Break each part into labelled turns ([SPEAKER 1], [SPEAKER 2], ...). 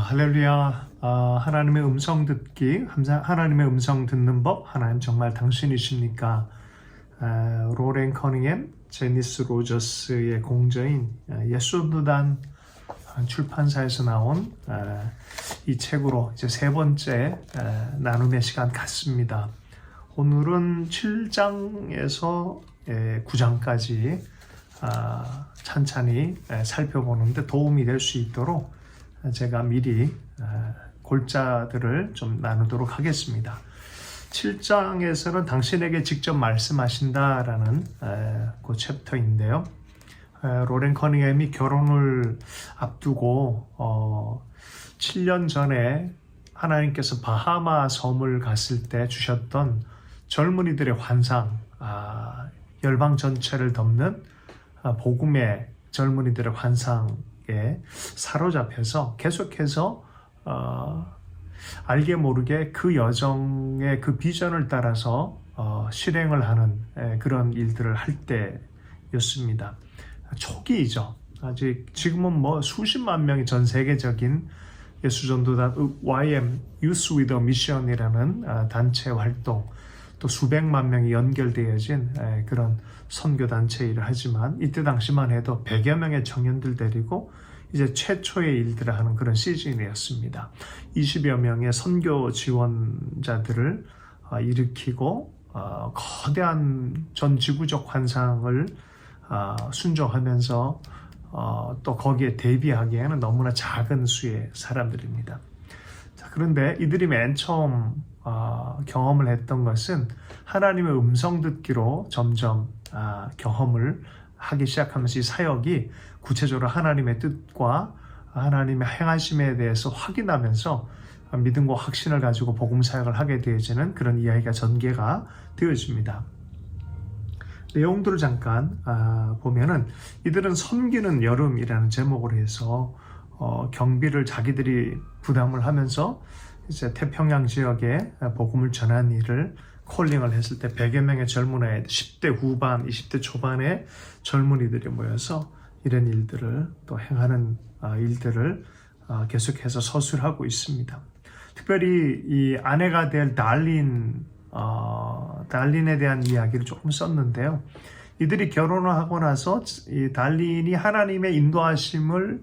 [SPEAKER 1] 할렐루야. 하나님의 음성 듣기, 하나님의 음성 듣는 법, 하나님 정말 당신이십니까? 로렌 커닝햄, 제니스 로저스의 공저인 예수도단 출판사에서 나온 이 책으로 이제 세 번째 나눔의 시간 같습니다. 오늘은 7장에서 9장까지 찬찬히 살펴보는데 도움이 될 수 있도록 제가 미리 골자들을 좀 나누도록 하겠습니다. 7장에서는 당신에게 직접 말씀하신다라는 그 챕터인데요. 로렌 커닝햄이 결혼을 앞두고 7년 전에 하나님께서 바하마 섬을 갔을 때 주셨던 젊은이들의 환상, 열방 전체를 덮는 복음의 젊은이들의 환상에 사로잡혀서 계속해서 알게 모르게 그 여정의 그 비전을 따라서 실행을 하는 그런 일들을 할 때였습니다. 초기이죠. 아직 지금은 뭐 수십만 명이 전 세계적인 예수전도단 YM Youth with a Mission이라는 단체 활동, 또 수백만 명이 연결되어진 그런 선교단체 일을 하지만 이때 당시만 해도 100여 명의 청년들 데리고 이제 최초의 일들을 하는 그런 시즌이었습니다. 20여 명의 선교 지원자들을 일으키고 거대한 전 지구적 환상을 순종하면서 또 거기에 대비하기에는 너무나 작은 수의 사람들입니다. 자, 그런데 이들이 맨 처음 경험을 했던 것은 하나님의 음성 듣기로 점점 경험을 하기 시작하면서 이 사역이 구체적으로 하나님의 뜻과 하나님의 행하심에 대해서 확인하면서 믿음과 확신을 가지고 복음 사역을 하게 되어지는 그런 이야기가 전개가 되어집니다. 내용들을 잠깐 보면은 이들은 섬기는 여름이라는 제목으로 해서 경비를 자기들이 부담을 하면서 이제 태평양 지역에 복음을 전한 일을 콜링을 했을 때 100여 명의 젊은 아이들, 10대 후반, 20대 초반의 젊은이들이 모여서 이런 일들을 또 행하는 일들을 계속해서 서술하고 있습니다. 특별히 이 아내가 될 달린에 대한 이야기를 조금 썼는데요. 이들이 결혼을 하고 나서 이 달린이 하나님의 인도하심을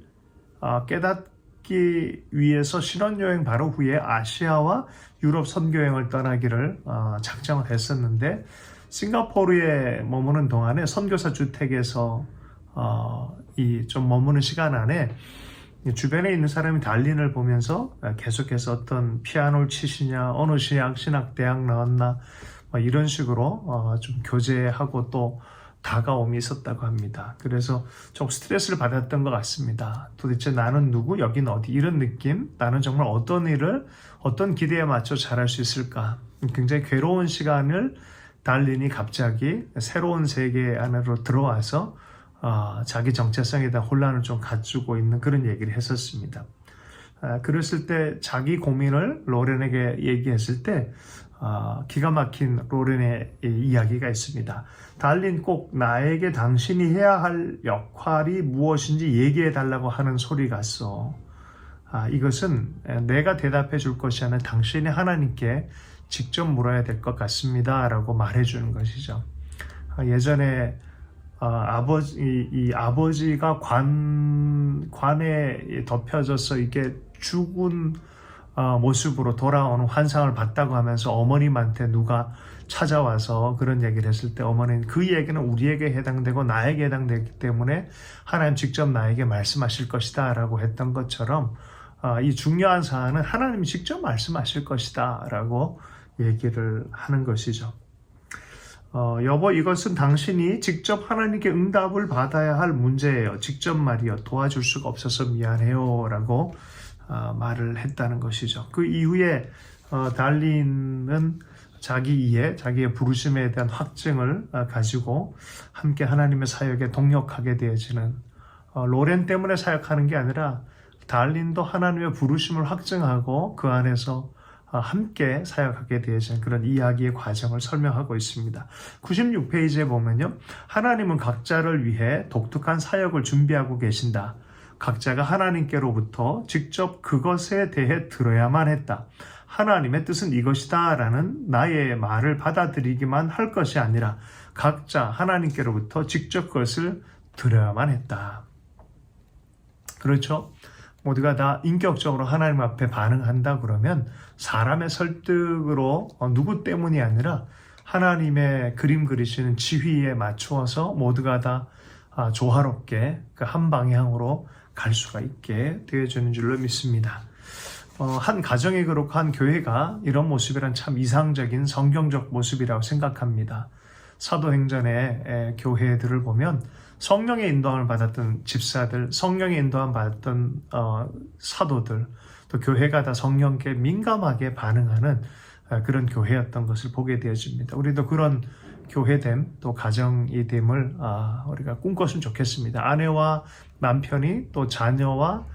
[SPEAKER 1] 깨닫기 위해서 신혼여행 바로 후에 아시아와 유럽 선교여행을 떠나기를 작정을 했었는데 싱가포르에 머무는 동안에 선교사 주택에서 이 좀 머무는 시간 안에 주변에 있는 사람이 달린을 보면서 계속해서 어떤 피아노를 치시냐, 어느 신학대학 나왔나 이런 식으로 좀 교제하고 또 다가옴이 있었다고 합니다. 그래서 좀 스트레스를 받았던 것 같습니다. 도대체 나는 누구? 여긴 어디? 이런 느낌? 나는 정말 어떤 일을 어떤 기대에 맞춰 잘할 수 있을까? 굉장히 괴로운 시간을 달린이 갑자기 새로운 세계 안으로 들어와서 자기 정체성에 대한 혼란을 좀 갖추고 있는 그런 얘기를 했었습니다. 그랬을 때 자기 고민을 로렌에게 얘기했을 때 기가 막힌 로렌의 이야기가 있습니다. 달린 꼭 나에게 당신이 해야 할 역할이 무엇인지 얘기해 달라고 하는 소리 같소. 이것은 내가 대답해 줄 것이 아니라 당신이 하나님께 직접 물어야 될 것 같습니다 라고 말해 주는 것이죠. 예전에 아버지가 관에 덮여져서 이게 죽은 모습으로 돌아오는 환상을 봤다고 하면서 어머님한테 누가 찾아와서 그런 얘기를 했을 때 어머니는 그 얘기는 우리에게 해당되고 나에게 해당되기 때문에 하나님 직접 나에게 말씀하실 것이다 라고 했던 것처럼 이 중요한 사안은 하나님이 직접 말씀하실 것이다 라고 얘기를 하는 것이죠. 여보, 이것은 당신이 직접 하나님께 응답을 받아야 할 문제예요. 직접 말이요. 도와줄 수가 없어서 미안해요 라고 말을 했다는 것이죠. 그 이후에 달린은 자기 이해, 자기의 부르심에 대한 확증을 가지고 함께 하나님의 사역에 동력하게 되어지는 로렌 때문에 사역하는 게 아니라 달린도 하나님의 부르심을 확증하고 그 안에서 함께 사역하게 되어진 그런 이야기의 과정을 설명하고 있습니다. 96페이지에 보면요. 하나님은 각자를 위해 독특한 사역을 준비하고 계신다. 각자가 하나님께로부터 직접 그것에 대해 들어야만 했다. 하나님의 뜻은 이것이다 라는 나의 말을 받아들이기만 할 것이 아니라 각자 하나님께로부터 직접 그것을 들어야만 했다. 그렇죠? 모두가 다 인격적으로 하나님 앞에 반응한다 그러면 사람의 설득으로 누구 때문이 아니라 하나님의 그림 그리시는 지휘에 맞추어서 모두가 다 조화롭게 그 한 방향으로 갈 수가 있게 되어주는 줄로 믿습니다. 한 가정이 그렇고 한 교회가 이런 모습이란 참 이상적인 성경적 모습이라고 생각합니다. 사도행전의 교회들을 보면 성령의 인도함을 받았던 집사들, 성령의 인도함을 받았던 사도들, 또 교회가 다 성령께 민감하게 반응하는 그런 교회였던 것을 보게 되어집니다. 우리도 그런 교회됨, 또 가정이 됨을 우리가 꿈꿨으면 좋겠습니다. 아내와 남편이 또 자녀와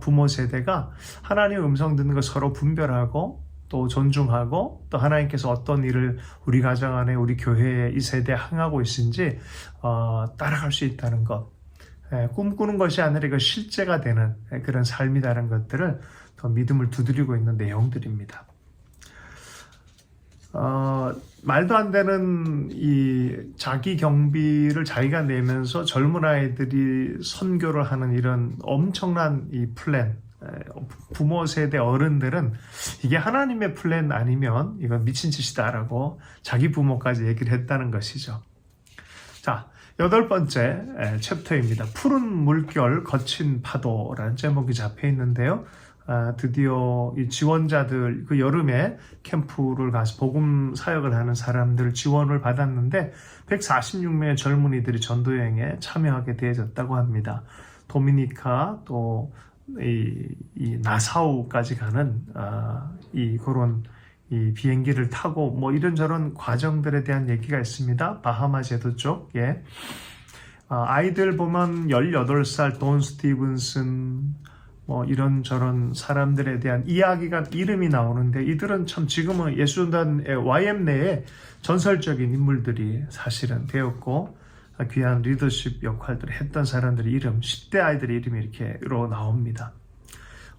[SPEAKER 1] 부모 세대가 하나님의 음성 듣는 걸 서로 분별하고 또 존중하고 또 하나님께서 어떤 일을 우리 가정 안에 우리 교회에 이 세대에 행하고 있는지 따라갈 수 있다는 것, 꿈꾸는 것이 아니라 이거 실제가 되는 그런 삶이라는 것들을 더 믿음을 두드리고 있는 내용들입니다. 말도 안 되는 이 자기 경비를 자기가 내면서 젊은 아이들이 선교를 하는 이런 엄청난 이 플랜, 부모 세대 어른들은 이게 하나님의 플랜 아니면 이건 미친 짓이다라고 자기 부모까지 얘기를 했다는 것이죠. 자, 8번째 챕터입니다. 푸른 물결 거친 파도라는 제목이 잡혀 있는데요. 드디어 이 지원자들 그 여름에 캠프를 가서 복음 사역을 하는 사람들 지원을 받았는데 146명의 젊은이들이 전도여행에 참여하게 되어졌다고 합니다. 도미니카 또 이 나사우까지 가는 그런 이 비행기를 타고 뭐 이런저런 과정들에 대한 얘기가 있습니다. 바하마 제도 쪽에 아이들 보면 18살 돈 스티븐슨 뭐 이런저런 사람들에 대한 이야기가 이름이 나오는데 이들은 참 지금은 예수단의 YM 내에 전설적인 인물들이 사실은 되었고 귀한 리더십 역할들을 했던 사람들의 이름, 10대 아이들의 이름이 이렇게로 나옵니다.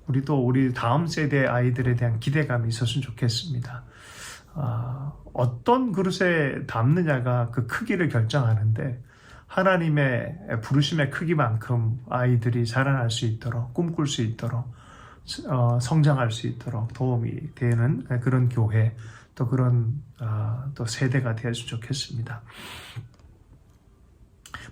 [SPEAKER 1] 우리도 우리 다음 세대 아이들에 대한 기대감이 있었으면 좋겠습니다. 어떤 그릇에 담느냐가 그 크기를 결정하는데 하나님의 부르심의 크기만큼 아이들이 자라날 수 있도록 꿈꿀 수 있도록 성장할 수 있도록 도움이 되는 그런 교회 또 그런 또 세대가 되었으면 좋겠습니다.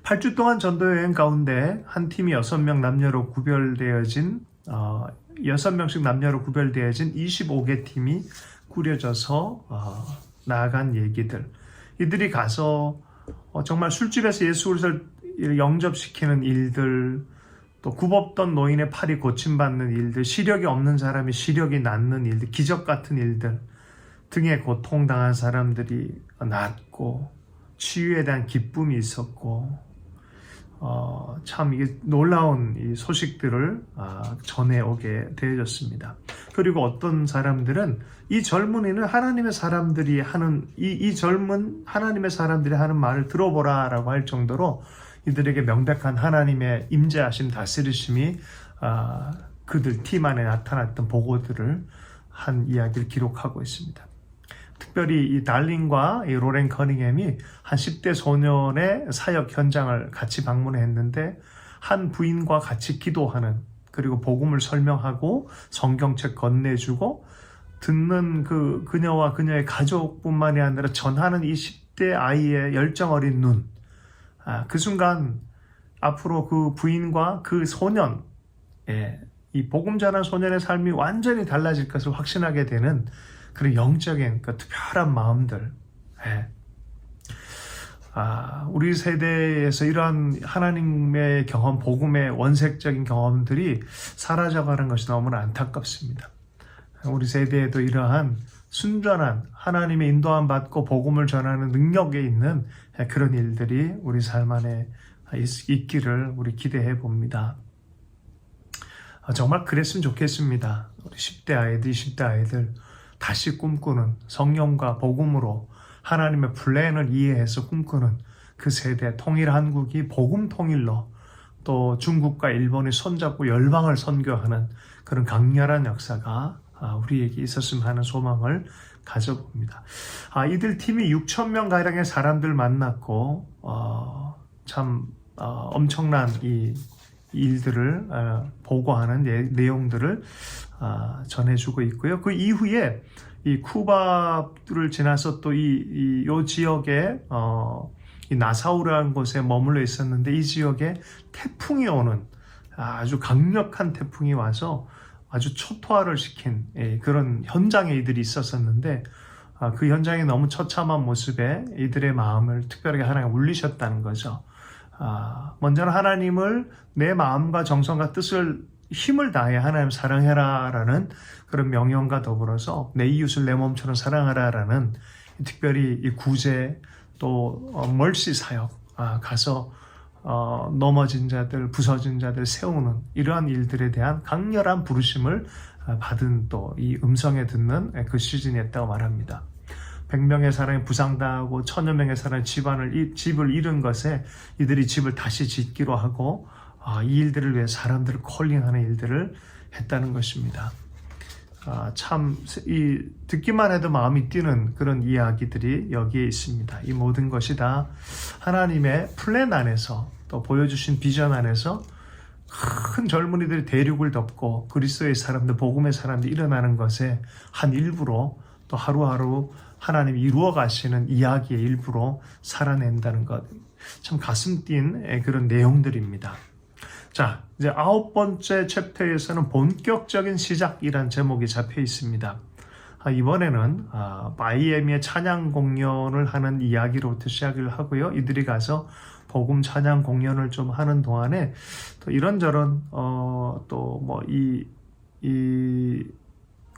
[SPEAKER 1] 8주 동안 전도여행 가운데 한 팀이 6명 남녀로 구별되어진 6명씩 남녀로 구별되어진 25개 팀이 꾸려져서 나아간 얘기들, 이들이 가서 정말 술집에서 예수를 영접시키는 일들, 또 굽었던 노인의 팔이 고침받는 일들, 시력이 없는 사람이 시력이 낫는 일들, 기적 같은 일들, 등에 고통당한 사람들이 낫고 치유에 대한 기쁨이 있었고 참 이게 놀라운 이 소식들을 전해오게 되어졌습니다. 그리고 어떤 사람들은 이 젊은이는 하나님의 사람들이 하는 이 젊은 하나님의 사람들이 하는 말을 들어보라라고 할 정도로 이들에게 명백한 하나님의 임재하심 다스리심이 그들 팀 안에 나타났던 보고들을 한 이야기를 기록하고 있습니다. 특별히 이 달린과 이 로렌 커닝햄이 한 10대 소년의 사역 현장을 같이 방문했는데 한 부인과 같이 기도하는, 그리고 복음을 설명하고 성경책 건네주고 듣는 그녀와 그녀의 가족뿐만이 아니라 전하는 이 10대 아이의 열정 어린 눈, 그 순간 앞으로 그 부인과 그 소년, 이 복음 전한 소년의 삶이 완전히 달라질 것을 확신하게 되는 그런 영적인 그 특별한 마음들, 우리 세대에서 이러한 하나님의 경험, 복음의 원색적인 경험들이 사라져가는 것이 너무나 안타깝습니다. 우리 세대에도 이러한 순전한 하나님의 인도함 받고 복음을 전하는 능력에 있는 그런 일들이 우리 삶 안에 있기를 우리 기대해 봅니다. 정말 그랬으면 좋겠습니다. 우리 10대 아이들, 20대 아이들 다시 꿈꾸는, 성령과 복음으로 하나님의 플랜을 이해해서 꿈꾸는 그 세대, 통일 한국이 복음 통일로 또 중국과 일본이 손잡고 열방을 선교하는 그런 강렬한 역사가 우리에게 있었으면 하는 소망을 가져봅니다. 이들 팀이 6천 명 가량의 사람들 만났고 참 엄청난 이 일들을 보고하는 내용들을 전해주고 있고요. 그 이후에 이 쿠바를 지나서 또 이 지역에 이 나사우라는 곳에 머물러 있었는데 이 지역에 태풍이 오는 아주 강력한 태풍이 와서 아주 초토화를 시킨 그런 현장에 이들이 있었었는데 그 현장이 너무 처참한 모습에 이들의 마음을 특별하게 하나님 울리셨다는 거죠. 먼저는 하나님을 내 마음과 정성과 뜻을 힘을 다해 하나님 사랑해라 라는 그런 명령과 더불어서 내 이웃을 내 몸처럼 사랑하라 라는 특별히 이 구제 또 멀시 사역 가서 넘어진 자들 부서진 자들 세우는 이러한 일들에 대한 강렬한 부르심을 받은 또 이 음성에 듣는 그 시즌이었다고 말합니다. 100명의 사람이 부상당하고 1000여 명의 사람이 집을 잃은 것에 이들이 집을 다시 짓기로 하고 이 일들을 위해 사람들을 콜링하는 일들을 했다는 것입니다. 참 듣기만 해도 마음이 뛰는 그런 이야기들이 여기에 있습니다. 이 모든 것이 다 하나님의 플랜 안에서 또 보여주신 비전 안에서 큰 젊은이들이 대륙을 덮고 그리스도의 사람들, 복음의 사람들이 일어나는 것에 한 일부로 또 하루하루 하나님이 이루어 가시는 이야기의 일부로 살아낸다는 것, 참 가슴 뛴 그런 내용들입니다. 자, 이제 9번째 챕터에서는 본격적인 시작이란 제목이 잡혀 있습니다. 이번에는 마이애미의 찬양 공연을 하는 이야기로부터 시작을 하고요. 이들이 가서 복음 찬양 공연을 좀 하는 동안에 또 이런저런 또 뭐 이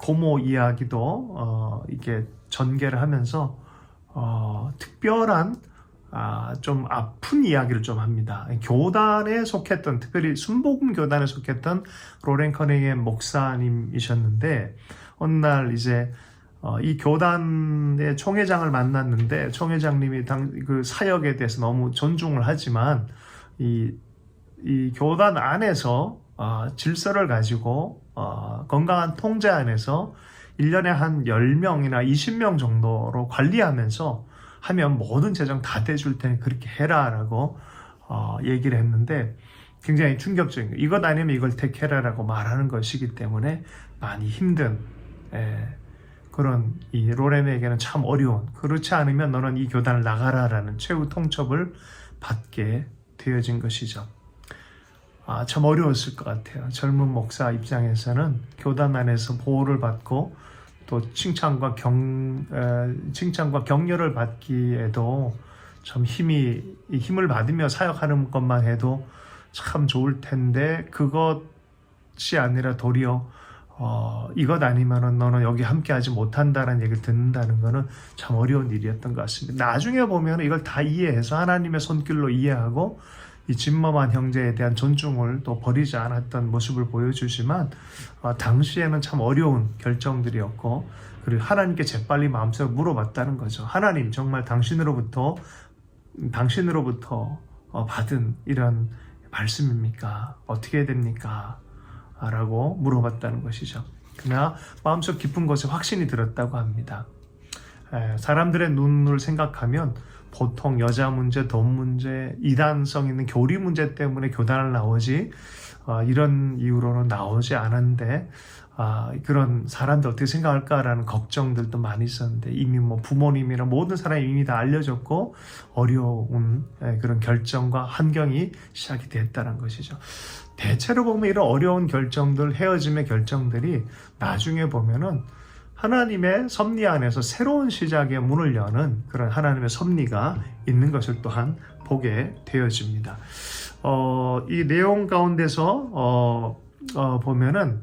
[SPEAKER 1] 고모 이야기도 이렇게 전개를 하면서 특별한 좀 아픈 이야기를 좀 합니다. 교단에 속했던, 특별히 순복음 교단에 속했던 로렌 커닝햄 목사님이셨는데 어느 날 이제 이 교단의 총회장을 만났는데 총회장님이 그 사역에 대해서 너무 존중을 하지만 이 교단 안에서 질서를 가지고 건강한 통제 안에서 1년에 한 10명이나 20명 정도로 관리하면서 하면 모든 재정 다 대줄 테니 그렇게 해라 라고 얘기를 했는데 굉장히 충격적인 거예요. 이것 아니면 이걸 택해라 라고 말하는 것이기 때문에 많이 힘든 그런 이 로렌에게는 참 어려운, 그렇지 않으면 너는 이 교단을 나가라 라는 최후 통첩을 받게 되어진 것이죠. 참 어려웠을 것 같아요. 젊은 목사 입장에서는 교단 안에서 보호를 받고 또 칭찬과 격려를 받기에도 참 힘을 받으며 사역하는 것만 해도 참 좋을 텐데 그것이 아니라 도리어 이것 아니면은 너는 여기 함께하지 못한다는 얘기를 듣는다는 것은 참 어려운 일이었던 것 같습니다. 나중에 보면 이걸 다 이해해서 하나님의 손길로 이해하고 이 진머만 형제에 대한 존중을 또 버리지 않았던 모습을 보여주지만 당시에는 참 어려운 결정들이었고 그리고 하나님께 재빨리 마음속에 물어봤다는 거죠. 하나님 정말 당신으로부터 받은 이런 말씀입니까? 어떻게 해야 됩니까? 라고 물어봤다는 것이죠. 그러나 마음속 깊은 곳에 확신이 들었다고 합니다. 사람들의 눈을 생각하면 보통 여자 문제, 돈 문제, 이단성 있는 교리 문제 때문에 교단을 나오지 이런 이유로는 나오지 않았는데 그런 사람들 어떻게 생각할까라는 걱정들도 많이 있었는데 이미 뭐 부모님이나 모든 사람이 이미 다 알려졌고 어려운 그런 결정과 환경이 시작이 됐다는 것이죠. 대체로 보면 이런 어려운 결정들, 헤어짐의 결정들이 나중에 보면은 하나님의 섭리 안에서 새로운 시작의 문을 여는 그런 하나님의 섭리가 있는 것을 또한 보게 되어집니다. 이 내용 가운데서 보면은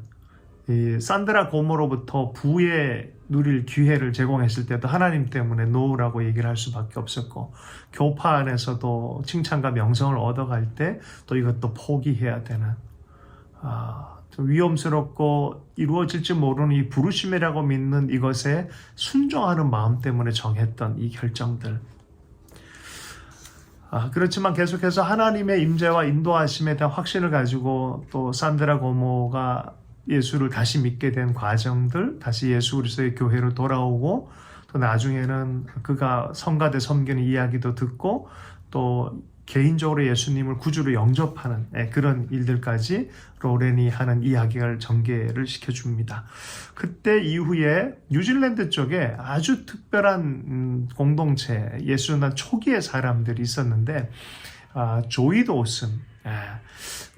[SPEAKER 1] 이 산드라 고모로부터 부의 누릴 기회를 제공했을 때도 하나님 때문에 노우라고 얘기를 할 수밖에 없었고 교파 안에서도 칭찬과 명성을 얻어갈 때 또 이것도 포기해야 되는 좀 위험스럽고 이루어질지 모르는 이 부르심이라고 믿는 이것에 순종하는 마음 때문에 정했던 이 결정들. 그렇지만 계속해서 하나님의 임재와 인도하심에 대한 확신을 가지고 또 산드라 고모가 예수를 다시 믿게 된 과정들, 다시 예수 그리스도의 교회로 돌아오고 또 나중에는 그가 성가대 섬기는 이야기도 듣고 또 개인적으로 예수님을 구주로 영접하는 그런 일들까지 로렌이 하는 이야기를 전개를 시켜줍니다. 그때 이후에 뉴질랜드 쪽에 아주 특별한 공동체, 예수난 초기의 사람들이 있었는데 조이 도슨,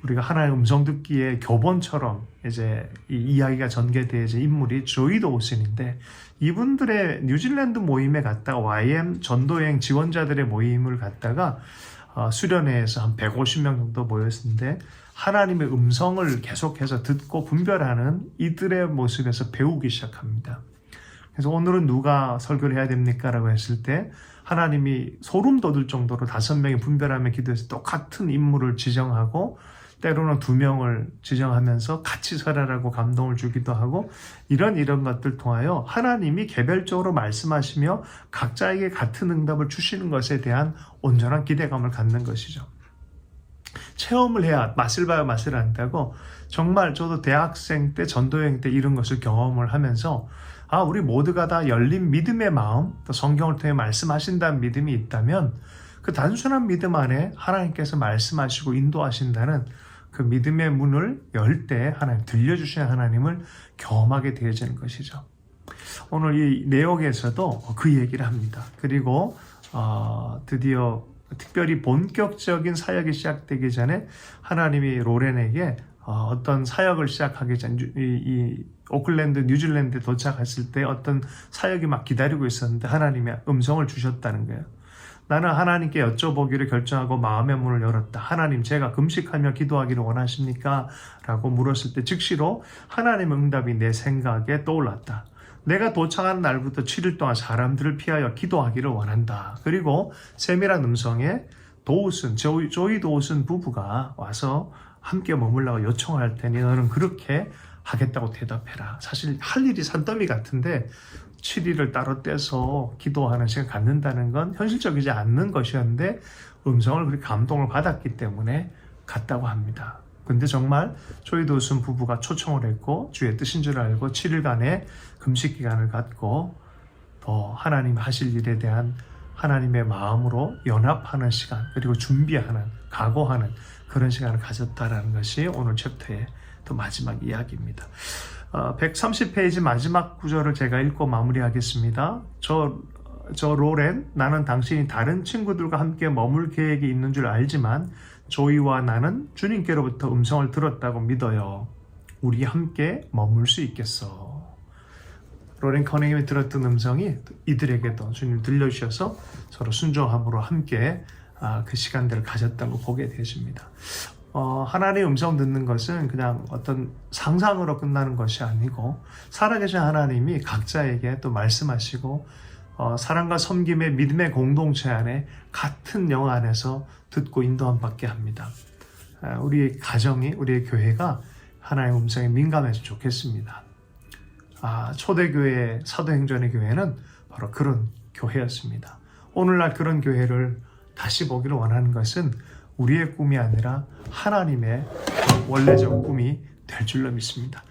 [SPEAKER 1] 우리가 하나의 음성 듣기의 교본처럼 이제 이 이야기가 전개되어진 인물이 조이 도슨인데 이분들의 뉴질랜드 모임에 갔다가 YM 전도여행 지원자들의 모임을 갔다가 수련회에서 한 150명 정도 모였는데 하나님의 음성을 계속해서 듣고 분별하는 이들의 모습에서 배우기 시작합니다. 그래서 오늘은 누가 설교를 해야 됩니까? 라고 했을 때 하나님이 소름 돋을 정도로 5명이 분별하며 기도해서 똑같은 인물을 지정하고 때로는 2명을 지정하면서 같이 설하라고 감동을 주기도 하고 이런 것들 통하여 하나님이 개별적으로 말씀하시며 각자에게 같은 응답을 주시는 것에 대한 온전한 기대감을 갖는 것이죠. 체험을 해야 맛을 봐야 맛을 안다고 정말 저도 대학생 때 전도여행 때 이런 것을 경험을 하면서 우리 모두가 다 열린 믿음의 마음, 또 성경을 통해 말씀하신다는 믿음이 있다면 그 단순한 믿음 안에 하나님께서 말씀하시고 인도하신다는 그 믿음의 문을 열 때 하나님 들려주시는 하나님을 경험하게 되어지는 것이죠. 오늘 이 내용에서도 그 얘기를 합니다. 그리고 드디어 특별히 본격적인 사역이 시작되기 전에 하나님이 로렌에게 어떤 사역을 시작하기 전 이 오클랜드, 뉴질랜드에 도착했을 때 어떤 사역이 막 기다리고 있었는데 하나님이 음성을 주셨다는 거예요. 나는 하나님께 여쭤보기를 결정하고 마음의 문을 열었다. 하나님, 제가 금식하며 기도하기를 원하십니까? 라고 물었을 때 즉시로 하나님의 응답이 내 생각에 떠올랐다. 내가 도착한 날부터 7일 동안 사람들을 피하여 기도하기를 원한다. 그리고 세밀한 음성에 조이 도우슨 부부가 와서 함께 머물라고 요청할 테니 너는 그렇게 하겠다고 대답해라. 사실 할 일이 산더미 같은데 7일을 따로 떼서 기도하는 시간 갖는다는 건 현실적이지 않는 것이었는데 음성을 그렇게 감동을 받았기 때문에 갔다고 합니다. 근데 정말 조이 도슨 부부가 초청을 했고 주의 뜻인 줄 알고 7일간의 금식 기간을 갖고 더 하나님 하실 일에 대한 하나님의 마음으로 연합하는 시간, 그리고 준비하는, 각오하는 그런 시간을 가졌다라는 것이 오늘 챕터의 또 마지막 이야기입니다. 130페이지 마지막 구절을 제가 읽고 마무리하겠습니다. 저 로렌, 나는 당신이 다른 친구들과 함께 머물 계획이 있는 줄 알지만 조이와 나는 주님께로부터 음성을 들었다고 믿어요. 우리 함께 머물 수 있겠어. 로렌 커닝이 들었던 음성이 이들에게도 주님 들려주셔서 서로 순종함으로 함께 그 시간들을 가졌다고 보게 되십니다. 하나님의 음성 듣는 것은 그냥 어떤 상상으로 끝나는 것이 아니고 살아계신 하나님이 각자에게 또 말씀하시고 사랑과 섬김의 믿음의 공동체 안에 같은 영 안에서 듣고 인도함 받게 합니다. 우리의 가정이, 우리의 교회가 하나님의 음성에 민감해서 좋겠습니다. 초대교회, 사도행전의 교회는 바로 그런 교회였습니다. 오늘날 그런 교회를 다시 보기를 원하는 것은 우리의 꿈이 아니라 하나님의 원래적 꿈이 될 줄로 믿습니다.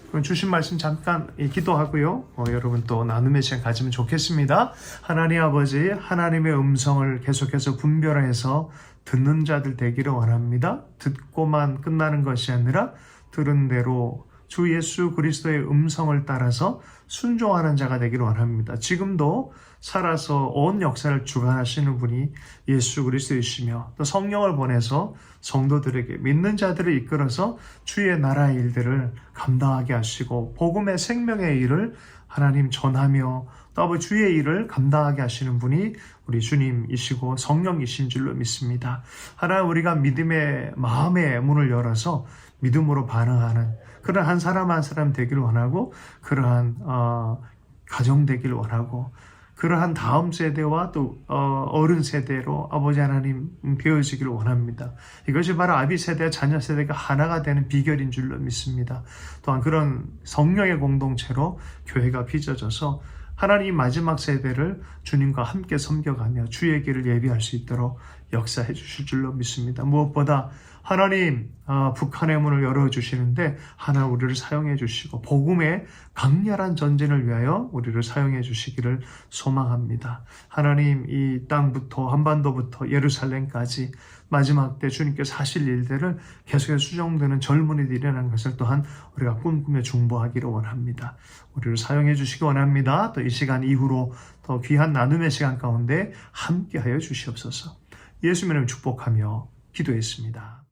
[SPEAKER 1] 그럼 주신 말씀 잠깐 기도하고요. 여러분 또 나눔의 시간 가지면 좋겠습니다. 하나님 아버지, 하나님의 음성을 계속해서 분별해서 듣는 자들 되기를 원합니다. 듣고만 끝나는 것이 아니라 들은 대로 주 예수 그리스도의 음성을 따라서 순종하는 자가 되기를 원합니다. 지금도 살아서 온 역사를 주관하시는 분이 예수 그리스도이시며 또 성령을 보내서 성도들에게 믿는 자들을 이끌어서 주의 나라의 일들을 감당하게 하시고 복음의 생명의 일을 하나님 전하며 또 주의 일을 감당하게 하시는 분이 우리 주님이시고 성령이신 줄로 믿습니다. 하나님, 우리가 믿음의 마음의 문을 열어서 믿음으로 반응하는 그런 한 사람 한 사람 되기를 원하고 그러한 가정 되기를 원하고 그러한 다음 세대와 또 어른 세대로 아버지 하나님 배워지기를 원합니다. 이것이 바로 아비 세대와 자녀 세대가 하나가 되는 비결인 줄로 믿습니다. 또한 그런 성령의 공동체로 교회가 빚어져서 하나님 마지막 세대를 주님과 함께 섬겨가며 주의 길을 예비할 수 있도록 역사해 주실 줄로 믿습니다. 무엇보다 하나님 북한의 문을 열어주시는데 하나 우리를 사용해 주시고 복음의 강렬한 전진을 위하여 우리를 사용해 주시기를 소망합니다. 하나님 이 땅부터 한반도부터 예루살렘까지 마지막 때 주님께서 하실 일들을 계속해서 수정되는 젊은이들이 일어나는 것을 또한 우리가 꿈꾸며 중보하기를 원합니다. 우리를 사용해 주시기 원합니다. 또 이 시간 이후로 더 귀한 나눔의 시간 가운데 함께하여 주시옵소서. 예수님의 이름으로 축복하며 기도했습니다.